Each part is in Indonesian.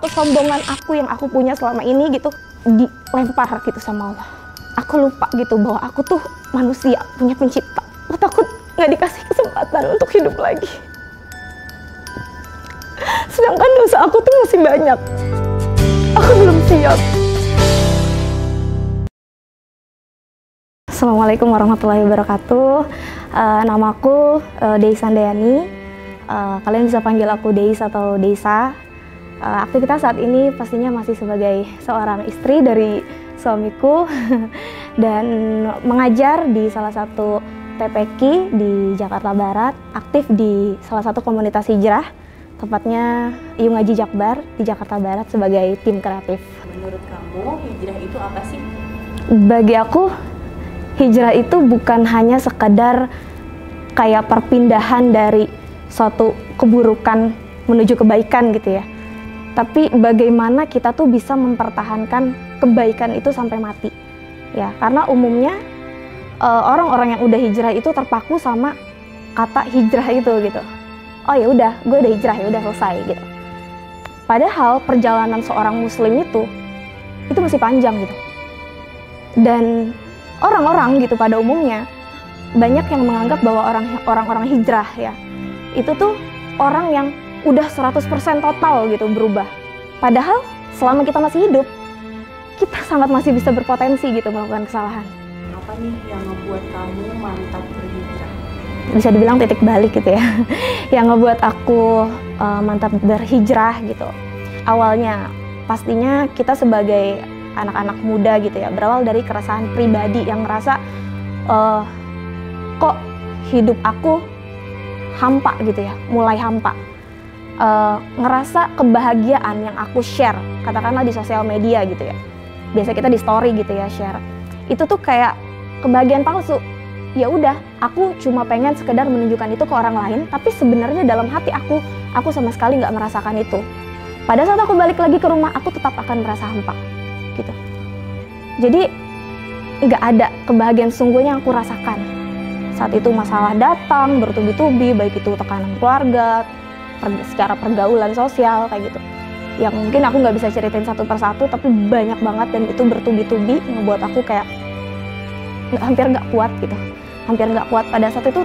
Kesombongan aku yang aku punya selama ini gitu dilempar gitu sama Allah. Aku lupa gitu bahwa aku tuh manusia, punya pencipta. Aku takut nggak dikasih kesempatan untuk hidup lagi. Sedangkan dosa aku tuh masih banyak. Aku belum siap. Assalamualaikum warahmatullahi wabarakatuh. Namaku Deisa Handayani. Kalian bisa panggil aku Deis atau Deisa. Aktivitas saat ini pastinya masih sebagai seorang istri dari suamiku dan mengajar di salah satu TPQ di Jakarta Barat, aktif di salah satu komunitas hijrah, tepatnya Yung Ngaji Jakbar di Jakarta Barat sebagai tim kreatif. Menurut kamu hijrah itu apa sih? Bagi aku, hijrah itu bukan hanya sekedar kayak perpindahan dari suatu keburukan menuju kebaikan gitu ya. Tapi bagaimana kita tuh bisa mempertahankan kebaikan itu sampai mati. Ya, karena umumnya orang-orang yang udah hijrah itu terpaku sama kata hijrah itu gitu. Oh ya udah, gue udah hijrah, ya udah selesai gitu. Padahal perjalanan seorang muslim itu masih panjang gitu. Dan orang-orang gitu pada umumnya banyak yang menganggap bahwa orang-orang hijrah ya itu tuh orang yang udah 100% total gitu berubah. Padahal selama kita masih hidup, kita sangat masih bisa berpotensi gitu melakukan kesalahan. Apa nih yang ngebuat kamu mantap berhijrah? Bisa dibilang titik balik gitu ya. Yang ngebuat aku mantap berhijrah gitu. Awalnya pastinya kita sebagai anak-anak muda gitu ya, berawal dari keresahan pribadi yang ngerasa kok hidup aku hampa gitu ya, mulai hampa. Ngerasa kebahagiaan yang aku share, katakanlah di sosial media gitu ya, biasa kita di story gitu ya share, itu tuh kayak kebahagiaan palsu. Ya udah, aku cuma pengen sekedar menunjukkan itu ke orang lain, tapi sebenarnya dalam hati aku sama sekali nggak merasakan itu. Pada saat aku balik lagi ke rumah, aku tetap akan merasa hampa gitu. Jadi nggak ada kebahagiaan sesungguhnya yang aku rasakan. Saat itu masalah datang bertubi-tubi, baik itu tekanan keluarga, secara pergaulan sosial kayak gitu, yang mungkin aku nggak bisa ceritain satu persatu, tapi banyak banget dan itu bertubi-tubi ngebuat aku kayak hampir nggak kuat gitu, hampir nggak kuat. Pada saat itu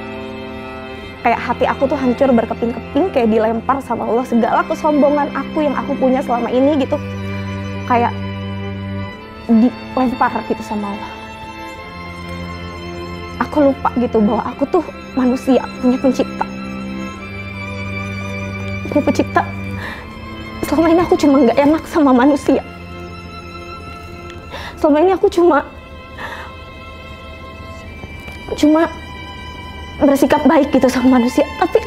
kayak hati aku tuh hancur berkeping-keping, kayak dilempar sama Allah segala kesombongan aku yang aku punya selama ini gitu, kayak dilempar gitu sama Allah. Aku lupa gitu bahwa aku tuh manusia, punya pencipta. Pencipta, selama ini aku cuma nggak enak sama manusia. Selama ini aku cuma bersikap baik gitu sama manusia, tapi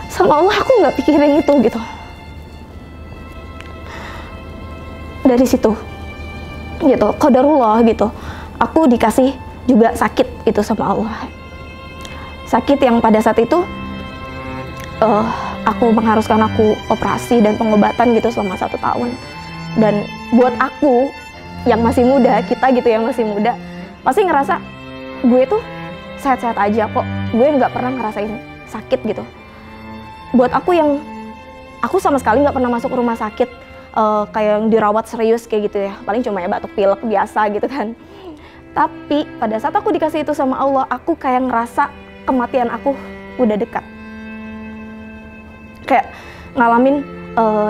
sama Allah aku nggak pikirin itu gitu. Dari situ gitu, qadarullah gitu, aku dikasih juga sakit itu sama Allah. Sakit yang pada saat itu aku mengharuskan aku operasi dan pengobatan gitu selama 1 tahun. Dan buat aku yang masih muda, kita gitu yang masih muda, pasti ngerasa gue tuh sehat-sehat aja kok, gue nggak pernah ngerasain sakit gitu. Buat aku yang aku sama sekali nggak pernah masuk rumah sakit kayak yang dirawat serius kayak gitu ya, paling cuma ya batuk pilek biasa gitu kan. Tapi pada saat aku dikasih itu sama Allah, aku kayak ngerasa kematian aku udah dekat. Kayak ngalamin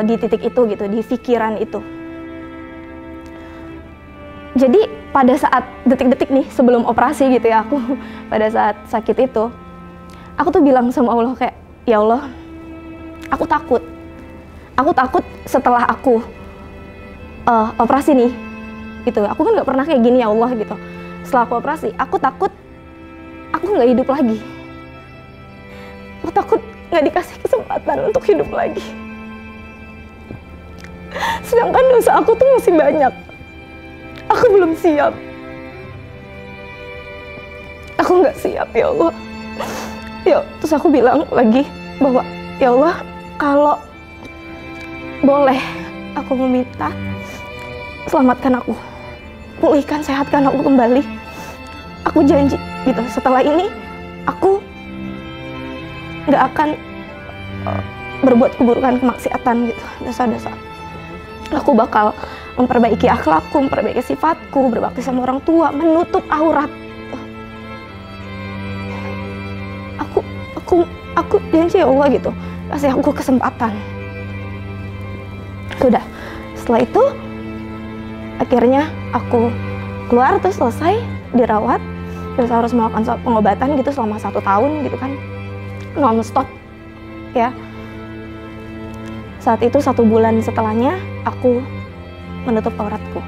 di titik itu gitu, di pikiran itu. Jadi pada saat detik-detik nih sebelum operasi gitu ya, aku pada saat sakit itu, aku tuh bilang sama Allah kayak, ya Allah, aku takut. Aku takut setelah aku operasi nih, gitu. Aku kan nggak pernah kayak gini ya Allah gitu. Setelah aku operasi, aku takut aku nggak hidup lagi. Aku takut nggak dikasih kesempatan untuk hidup lagi. Sedangkan dosa aku tuh masih banyak. Aku belum siap. Aku nggak siap ya Allah. Ya, terus aku bilang lagi bahwa ya Allah, kalau boleh aku meminta, selamatkan aku, pulihkan, sehatkan aku kembali. Aku janji gitu, setelah ini aku nggak akan berbuat keburukan, kemaksiatan gitu, dosa-dosa. Aku bakal memperbaiki akhlakku, memperbaiki sifatku, berbakti sama orang tua, menutup aurat. Aku janji ya Allah gitu, kasih aku kesempatan. Udah, setelah itu akhirnya aku keluar, terus selesai dirawat, terus harus melakukan pengobatan gitu selama 1 tahun gitu kan, non stop ya. Saat itu 1 bulan setelahnya aku menutup auratku.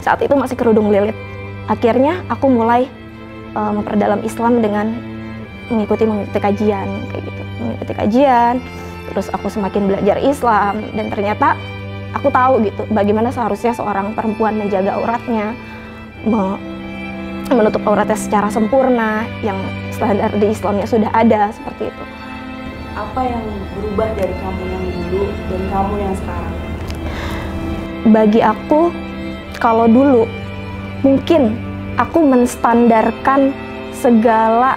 Saat itu masih kerudung lilit. Akhirnya aku mulai memperdalam Islam dengan mengikuti kajian kayak gitu, mengikuti kajian. Terus aku semakin belajar Islam dan ternyata aku tahu gitu bagaimana seharusnya seorang perempuan menjaga auratnya, menutup auratnya secara sempurna, yang standar di Islamnya sudah ada seperti itu. Apa yang berubah dari kamu yang dulu dan kamu yang sekarang? Bagi aku, kalau dulu mungkin aku menstandarkan segala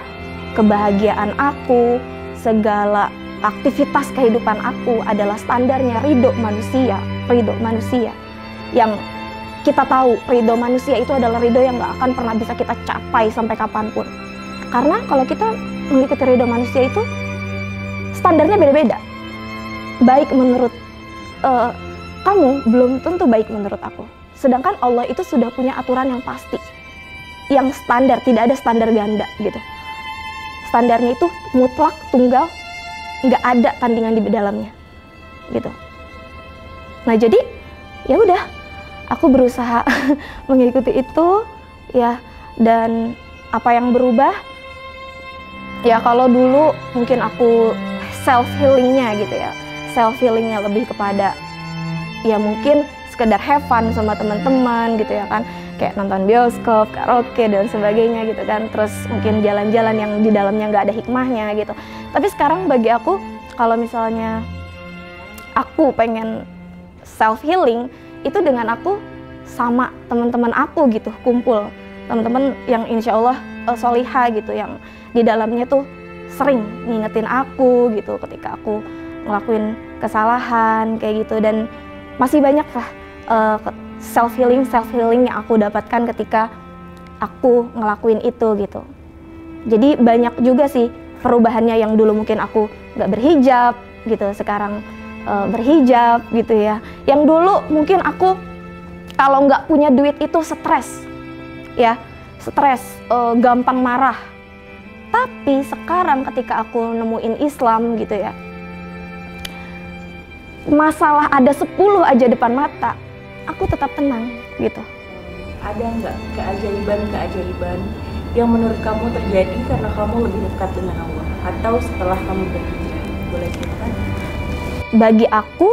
kebahagiaan aku, segala aktivitas kehidupan aku adalah standarnya ridho manusia. Yang kita tahu ridho manusia itu adalah ridho yang gak akan pernah bisa kita capai sampai kapanpun. Karena kalau kita mengikuti ridho manusia itu standarnya beda-beda. Baik menurut kamu, belum tentu baik menurut aku. Sedangkan Allah itu sudah punya aturan yang pasti, yang standar, tidak ada standar ganda gitu. Standarnya itu mutlak, tunggal, nggak ada tandingan di dalamnya gitu. Nah jadi ya udah, aku berusaha mengikuti itu ya. Dan apa yang berubah ya, kalau dulu mungkin aku self healingnya gitu ya, self healingnya lebih kepada ya mungkin sekedar have fun sama teman-teman gitu ya kan, kayak nonton bioskop, karaoke dan sebagainya gitu kan. Terus mungkin jalan-jalan yang di dalamnya nggak ada hikmahnya gitu. Tapi sekarang bagi aku, kalau misalnya aku pengen self healing, itu dengan aku sama teman-teman aku gitu, kumpul teman-teman yang insya Allah solihah gitu, yang di dalamnya tuh sering ngingetin aku gitu ketika aku ngelakuin kesalahan kayak gitu. Dan masih banyak lah self healing yang aku dapatkan ketika aku ngelakuin itu gitu. Jadi banyak juga sih perubahannya, yang dulu mungkin aku nggak berhijab gitu, sekarang berhijab gitu ya. Yang dulu mungkin aku kalau nggak punya duit itu stres ya, gampang marah. Tapi sekarang ketika aku nemuin Islam gitu ya, masalah ada 10 aja depan mata, aku tetap tenang gitu. Ada nggak keajaiban yang menurut kamu terjadi karena kamu lebih dekat dengan Allah atau setelah kamu berhijrah? Boleh ceritakan? Bagi aku,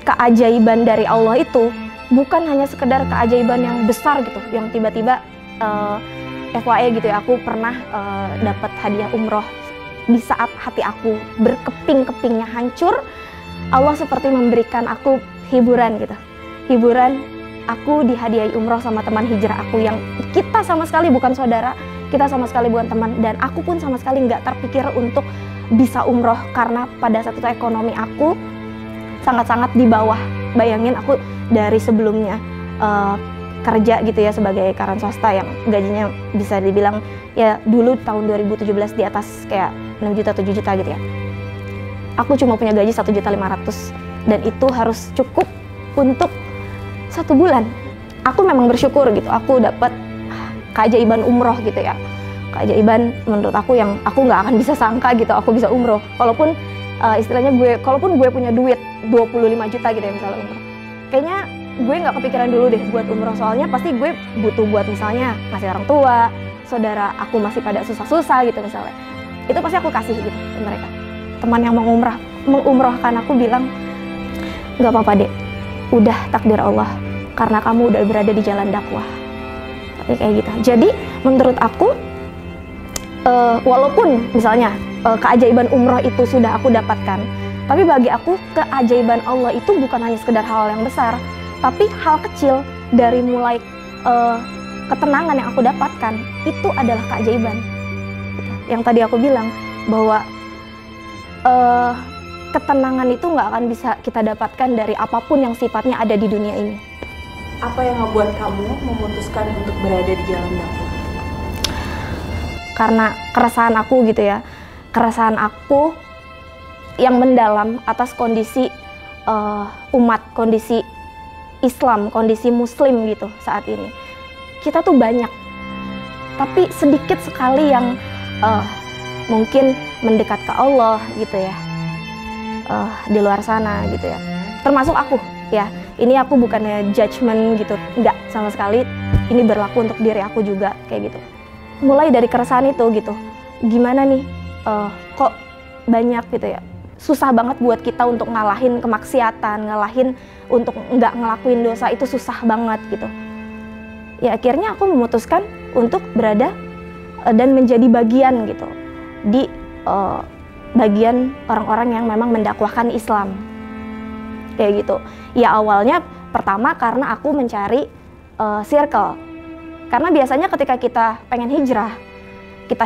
keajaiban dari Allah itu bukan hanya sekedar keajaiban yang besar gitu, yang tiba-tiba FYI gitu ya, aku pernah dapat hadiah umroh di saat hati aku berkeping-kepingnya hancur. Allah seperti memberikan aku hiburan gitu, hiburan. Aku dihadiahi umroh sama teman hijrah aku yang kita sama sekali bukan saudara, kita sama sekali bukan teman, dan aku pun sama sekali nggak terpikir untuk bisa umroh karena pada saat itu ekonomi aku sangat-sangat di bawah. Bayangin aku dari sebelumnya kerja gitu ya sebagai karyawan swasta yang gajinya bisa dibilang ya dulu tahun 2017 di atas kayak 6 juta 7 juta gitu ya. Aku cuma punya gaji 1.500.000 dan itu harus cukup untuk 1 bulan. Aku memang bersyukur gitu, aku dapat keajaiban umroh gitu ya. Keajaiban menurut aku yang aku nggak akan bisa sangka gitu, aku bisa umroh. Walaupun istilahnya kalaupun gue punya duit 25 juta gitu ya misalnya umroh, kayaknya gue nggak kepikiran dulu deh buat umroh, soalnya pasti gue butuh buat misalnya ngasih orang tua, saudara aku masih pada susah-susah gitu misalnya. Itu pasti aku kasih gitu ke mereka. Teman yang mengumrohkan aku bilang, nggak apa-apa dek, udah takdir Allah, karena kamu udah berada di jalan dakwah. Tapi kayak gitu. Jadi menurut aku, walaupun misalnya keajaiban umroh itu sudah aku dapatkan, tapi bagi aku keajaiban Allah itu bukan hanya sekedar hal yang besar, tapi hal kecil dari mulai ketenangan yang aku dapatkan itu adalah keajaiban. Yang tadi aku bilang bahwa ketenangan itu nggak akan bisa kita dapatkan dari apapun yang sifatnya ada di dunia ini. Apa yang ngebuat kamu memutuskan untuk berada di jalan dakwah? Karena keresahan aku gitu ya, keresahan aku yang mendalam atas kondisi umat, kondisi Islam, kondisi Muslim gitu saat ini. Kita tuh banyak, tapi sedikit sekali yang mungkin mendekat ke Allah gitu ya, di luar sana gitu ya. Termasuk aku ya. Ini aku bukannya judgement gitu, enggak sama sekali. Ini berlaku untuk diri aku juga kayak gitu. Mulai dari keresahan itu gitu, gimana nih, kok banyak gitu ya. Susah banget buat kita untuk ngalahin kemaksiatan, ngalahin untuk nggak ngelakuin dosa itu susah banget gitu. Ya akhirnya aku memutuskan untuk berada dan menjadi bagian gitu di bagian orang-orang yang memang mendakwahkan Islam kayak gitu. Ya awalnya pertama karena aku mencari circle, karena biasanya ketika kita pengen hijrah, kita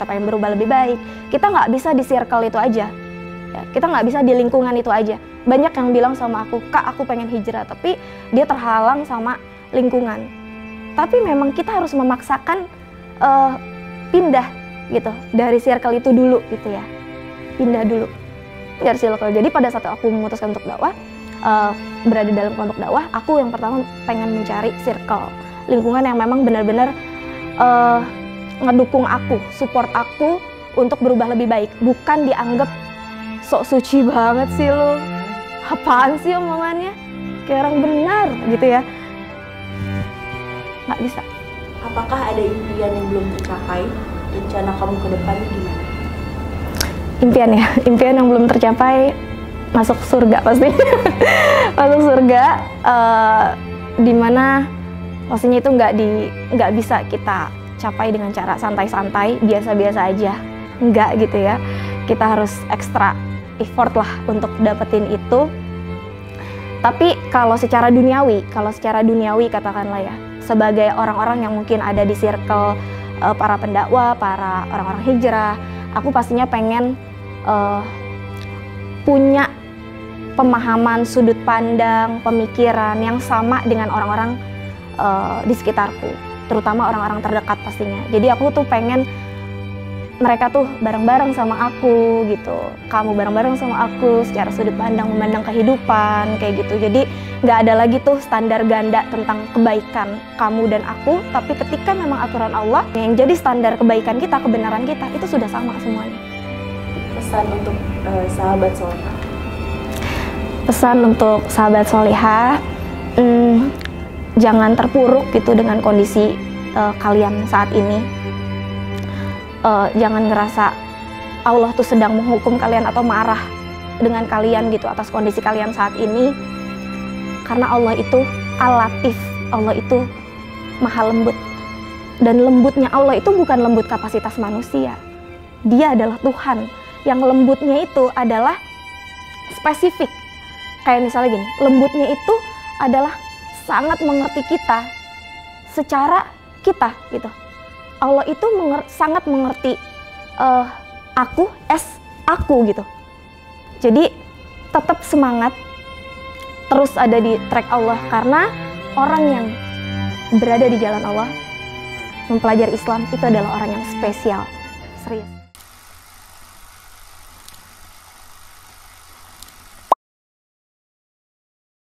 pengen berubah lebih baik, kita nggak bisa di circle itu aja ya, kita nggak bisa di lingkungan itu aja. Banyak yang bilang sama aku, Kak aku pengen hijrah, tapi dia terhalang sama lingkungan. Tapi memang kita harus memaksakan pindah gitu dari circle itu dulu gitu ya, pindah dulu dari circle. Jadi pada saat aku memutuskan untuk dakwah, berada dalam kelompok dakwah, aku yang pertama pengen mencari circle, lingkungan yang memang benar-benar ngedukung aku, support aku untuk berubah lebih baik, bukan dianggap sok suci banget sih lo, apaan sih omongannya, kayak orang benar gitu ya, nggak bisa. Apakah ada impian yang belum tercapai? Rencana kamu ke depan gimana? Impian ya, impian yang belum tercapai, masuk surga pasti. Masuk surga, dimana pastinya itu nggak bisa kita capai dengan cara santai-santai, biasa-biasa aja, nggak gitu ya. Kita harus ekstra effort lah untuk dapetin itu. Tapi kalau secara duniawi katakanlah ya, sebagai orang-orang yang mungkin ada di circle para pendakwah, para orang-orang hijrah, aku pastinya pengen punya pemahaman, sudut pandang, pemikiran yang sama dengan orang-orang di sekitarku, terutama orang-orang terdekat pastinya. Jadi aku tuh pengen mereka tuh bareng-bareng sama aku gitu, kamu bareng-bareng sama aku secara sudut pandang, memandang kehidupan kayak gitu. Jadi nggak ada lagi tuh standar ganda tentang kebaikan kamu dan aku, tapi ketika memang aturan Allah yang jadi standar kebaikan kita, kebenaran kita, itu sudah sama semuanya. Pesan untuk sahabat solehah. Pesan untuk sahabat solehah, jangan terpuruk gitu dengan kondisi kalian saat ini. Jangan ngerasa Allah tuh sedang menghukum kalian atau marah dengan kalian gitu atas kondisi kalian saat ini. Karena Allah itu Al-Latif, Allah itu maha lembut. Dan lembutnya Allah itu bukan lembut kapasitas manusia. Dia adalah Tuhan. Yang lembutnya itu adalah spesifik. Kayak misalnya gini, lembutnya itu adalah sangat mengerti kita secara kita gitu. Allah itu sangat mengerti aku gitu. Jadi tetap semangat, terus ada di track Allah, karena orang yang berada di jalan Allah, mempelajari Islam itu adalah orang yang spesial, serius.